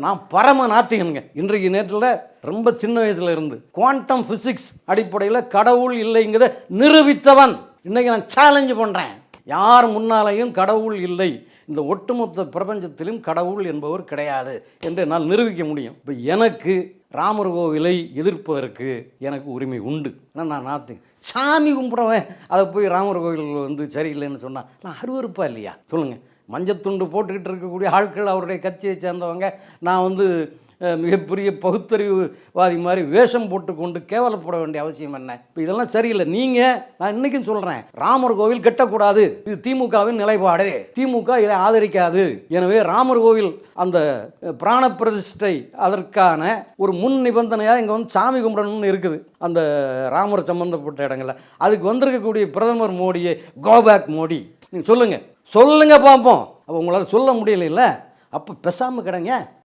நான் பரம நாத்திகனுங்க. இன்றைக்கு நேற்றில் ரொம்ப சின்ன வயசுல இருந்து குவாண்டம் பிசிக்ஸ் அடிப்படையில் கடவுள் இல்லைங்கிறத நிரூபித்தவன். இன்னைக்கு நான் சேலஞ்சு பண்ணுறேன், யார் முன்னாலையும் கடவுள் இல்லை, இந்த ஒட்டுமொத்த பிரபஞ்சத்திலும் கடவுள் என்பவர் கிடையாது என்று என்னால் நிரூபிக்க முடியும். இப்போ எனக்கு ராமர் கோவிலை எதிர்ப்பதற்கு எனக்கு உரிமை உண்டு. ஆனால் நான் நாத்தி சாமி கும்பிடுவேன், அதை போய் ராமர் கோவில் சரியில்லைன்னு சொன்னால் நான் அருவருப்பா இல்லையா? சொல்லுங்கள். மஞ்சத்துண்டு போட்டுக்கிட்டு இருக்கக்கூடிய ஆட்கள் அவருடைய கட்சியை சேர்ந்தவங்க, நான் மிகப்பெரிய பகுத்தறிவுவாதி மாதிரி வேஷம் போட்டுக்கொண்டு கேவலப்பட வேண்டிய அவசியம் என்ன? இப்போ இதெல்லாம் சரியில்லை. நீங்கள், நான் இன்றைக்கும் சொல்கிறேன், ராமர் கோவில் கட்டக்கூடாது, இது திமுகவின் நிலைப்பாடு, திமுக இதை ஆதரிக்காது. எனவே ராமர் கோவில் அந்த பிராண பிரதிஷ்டை அதற்கான ஒரு முன் நிபந்தனையாக இங்கே சாமி கும்பிடணும்னு இருக்குது அந்த ராமர் சம்பந்தப்பட்ட இடங்களில். அதுக்கு வந்திருக்கக்கூடிய பிரதமர் மோடியை கோபேக் மோடி நீங்கள் சொல்லுங்கள் பார்ப்போம். அப்போ உங்களால் சொல்ல முடியல, அப்போ பேசாமல் கிடங்க.